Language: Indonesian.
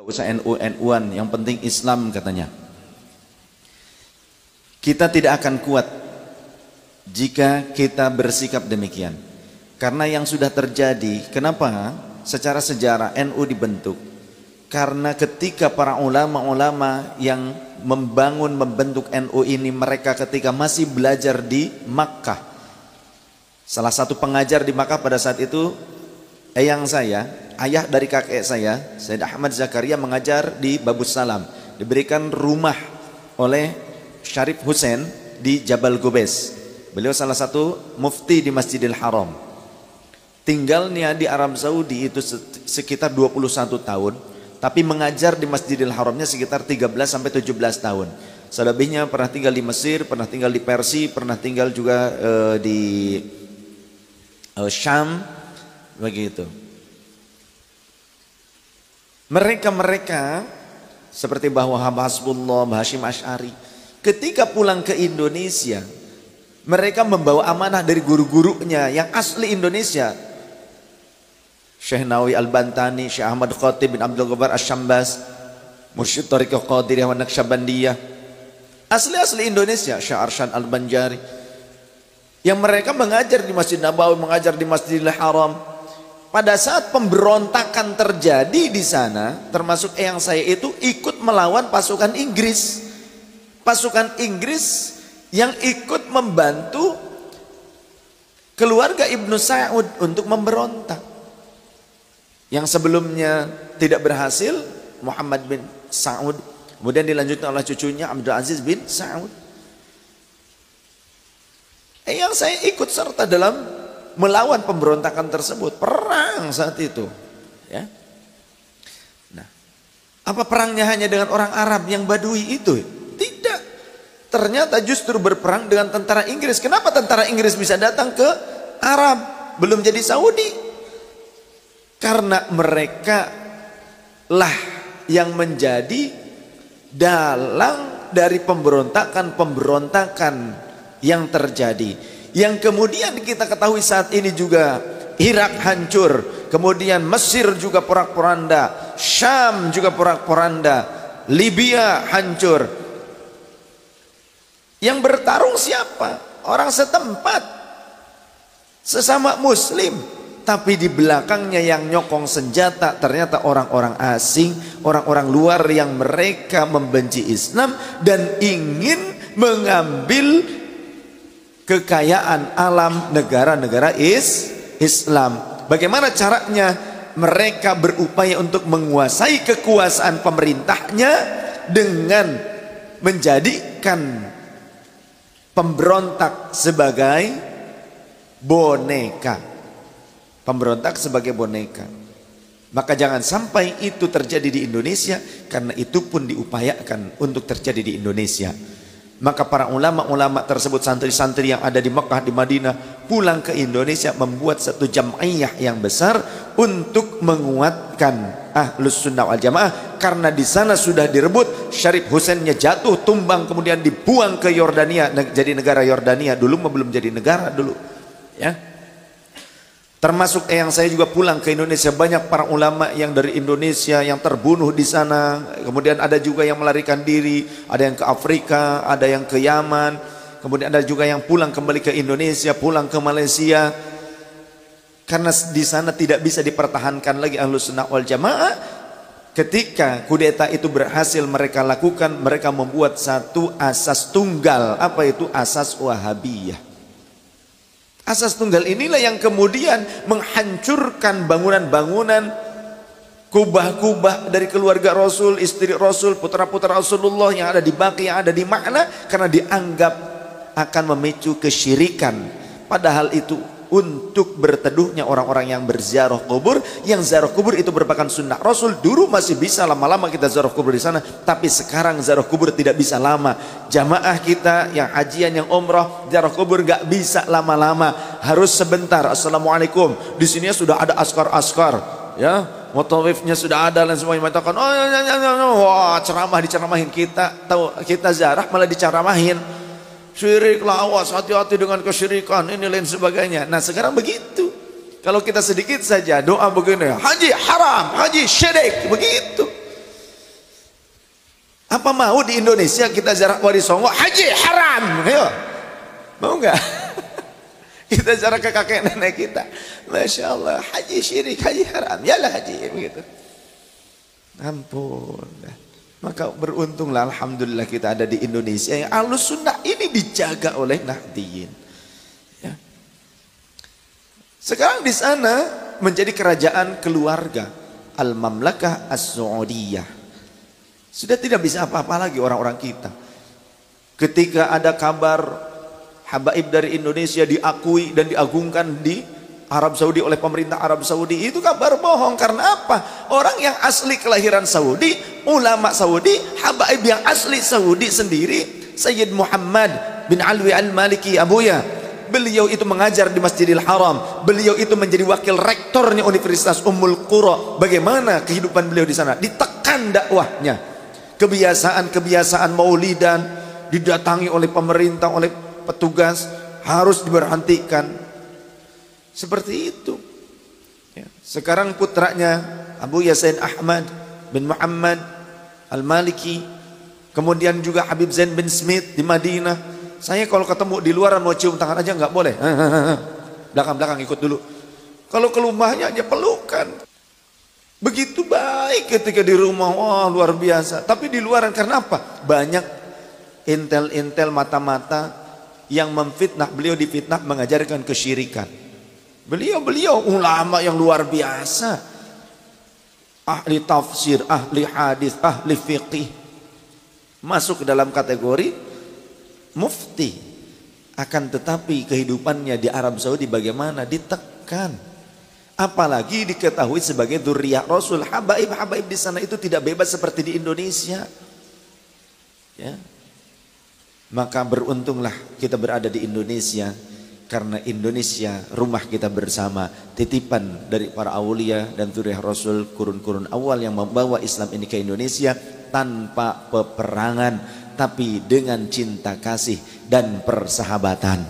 usah NU-NU-an, yang penting Islam katanya. Kita tidak akan kuat jika kita bersikap demikian. Karena yang sudah terjadi, kenapa secara sejarah NU dibentuk? Karena ketika para ulama-ulama yang membentuk NU ini, mereka ketika masih belajar di Makkah, salah satu pengajar di Makkah pada saat itu eyang saya, ayah dari kakek saya, Sayyid Ahmad Zakaria, mengajar di Babus Salam. Diberikan rumah oleh Syarif Hussein di Jabal Gubes. Beliau salah satu mufti di Masjidil Haram. Tinggalnya di Arab Saudi itu sekitar 21 tahun, tapi mengajar di Masjidil Haramnya sekitar 13 sampai 17 tahun. Selebihnya pernah tinggal di Mesir, pernah tinggal di Persia, pernah tinggal juga di Syam, begitu. Mereka seperti Mbah Wahab Hasbullah, Mbah Hashim Asy'ari, ketika pulang ke Indonesia, mereka membawa amanah dari guru-gurunya yang asli Indonesia. Syekh Nawawi Al-Bantani, Syekh Ahmad Khatib bin Abdul Ghaffar Asy-Syambas, Mursyid Thariqah Qadiriyah wa Naqsyabandiyah, asli-asli Indonesia. Syekh Arsyad Al-Banjari, yang mereka mengajar di Masjid Nabawi, mengajar di Masjidil Haram. Pada saat pemberontakan terjadi di sana, termasuk yang saya itu ikut melawan pasukan Inggris. Pasukan Inggris yang ikut membantu keluarga Ibnu Saud untuk memberontak. Yang sebelumnya tidak berhasil, Muhammad bin Saud, kemudian dilanjutkan oleh cucunya Abdul Aziz bin Saud. Yang saya ikut serta dalam melawan pemberontakan tersebut, perang saat itu, ya. Nah, apa perangnya hanya dengan orang Arab yang Badui itu? Tidak. Ternyata justru berperang dengan tentara Inggris. Kenapa tentara Inggris bisa datang ke Arab, belum jadi Saudi? Karena mereka lah yang menjadi dalang dari pemberontakan yang terjadi. Yang kemudian kita ketahui saat ini juga Irak hancur, kemudian Mesir juga porak-poranda, Syam juga porak-poranda, Libya hancur. Yang bertarung siapa? Orang setempat, sesama muslim. Tapi di belakangnya yang nyokong senjata ternyata orang-orang asing, orang-orang luar yang mereka membenci Islam dan ingin mengambil kekayaan alam negara-negara Islam. Bagaimana caranya? Mereka berupaya untuk menguasai kekuasaan pemerintahnya dengan menjadikan pemberontak sebagai boneka. Pemberontak sebagai boneka. Maka jangan sampai itu terjadi di Indonesia, karena itu pun diupayakan untuk terjadi di Indonesia. Maka para ulama-ulama tersebut, santri-santri yang ada di Mekah, di Madinah, pulang ke Indonesia membuat satu jam'iyah yang besar untuk menguatkan Ahlus Sunnah wal Jamaah. Karena di sana sudah direbut, Syarif Husainnya jatuh, tumbang, kemudian dibuang ke Yordania, jadi negara Yordania. Dulu belum jadi negara dulu, ya. Termasuk yang saya juga pulang ke Indonesia, banyak para ulama yang dari Indonesia yang terbunuh di sana. Kemudian ada juga yang melarikan diri, ada yang ke Afrika, ada yang ke Yaman. Kemudian ada juga yang pulang kembali ke Indonesia, pulang ke Malaysia. Karena di sana tidak bisa dipertahankan lagi Ahlus Sunnah wal Jamaah. Ketika kudeta itu berhasil mereka lakukan, mereka membuat satu asas tunggal. Apa itu? Asas Wahabiyah. Asas tunggal inilah yang kemudian menghancurkan bangunan-bangunan, kubah-kubah dari keluarga Rasul, istri Rasul, putra-putra Rasulullah yang ada di Baqi, yang ada di Ma'na, karena dianggap akan memicu kesyirikan. Padahal itu untuk berteduhnya orang-orang yang berziarah kubur, yang ziarah kubur itu merupakan sunnah Rasul. Dulu masih bisa lama-lama kita ziarah kubur di sana, tapi sekarang ziarah kubur tidak bisa lama. Jamaah kita yang hajian, yang umrah, ziarah kubur gak bisa lama-lama, harus sebentar. Assalamualaikum, di sini sudah ada askar-askar, ya, mutawifnya sudah ada, dan semuanya mengatakan, oh ya, wah, ceramah diceramahin. Kita tahu kita ziarah malah diceramahin. Syirik, lawas, hati-hati dengan kesyirikan, ini lain sebagainya. Nah sekarang begitu. Kalau kita sedikit saja doa begini, haji haram, haji syirik, begitu. Apa mau di Indonesia kita ziarah Wali Songo haji haram? Ayo, mau nggak? Kita ziarah ke kakek nenek kita, masya Allah, haji syirik, haji haram, yalah haji begitu. Ampun. Maka beruntunglah alhamdulillah kita ada di Indonesia yang Ahlus Sunnah ini dijaga oleh Nahdliyin. Ya. Sekarang di sana menjadi kerajaan keluarga, Al-Mamlakah As-Saudiyah. Sudah tidak bisa apa-apa lagi orang-orang kita. Ketika ada kabar habaib dari Indonesia diakui dan diagungkan di Arab Saudi oleh pemerintah Arab Saudi, itu kabar bohong. Karena apa? Orang yang asli kelahiran Saudi, ulama Saudi, habaib yang asli Saudi sendiri, Sayyid Muhammad bin Alwi Al-Maliki Abuya, beliau itu mengajar di Masjidil Haram, beliau itu menjadi wakil rektornya Universitas Ummul Qura. Bagaimana kehidupan beliau di sana? Ditekan dakwahnya, kebiasaan-kebiasaan maulidan didatangi oleh pemerintah, oleh petugas, harus diberhentikan. Seperti itu. Ya. Sekarang putranya Abu Yasin Ahmad bin Muhammad Al-Maliki, kemudian juga Habib Zain bin Smith di Madinah. Saya kalau ketemu di luar mau cium tangan aja nggak boleh. Belakang-belakang ikut dulu. Kalau ke rumahnya aja pelukan. Begitu baik ketika di rumah, wah luar biasa. Tapi di luaran karena apa? Banyak intel-intel mata-mata yang memfitnah beliau, difitnah mengajarkan kesyirikan. Beliau ulama yang luar biasa, ahli tafsir, ahli hadis, ahli fiqih, masuk ke dalam kategori mufti. Akan tetapi kehidupannya di Arab Saudi bagaimana? Ditekan. Apalagi diketahui sebagai dzurriyyah Rasul. Habaib di sana itu tidak bebas seperti di Indonesia. Ya. Maka beruntunglah kita berada di Indonesia. Karena Indonesia rumah kita bersama, titipan dari para aulia dan dzurriyyah Rasul, kurun-kurun awal yang membawa Islam ini ke Indonesia tanpa peperangan, tapi dengan cinta kasih dan persahabatan.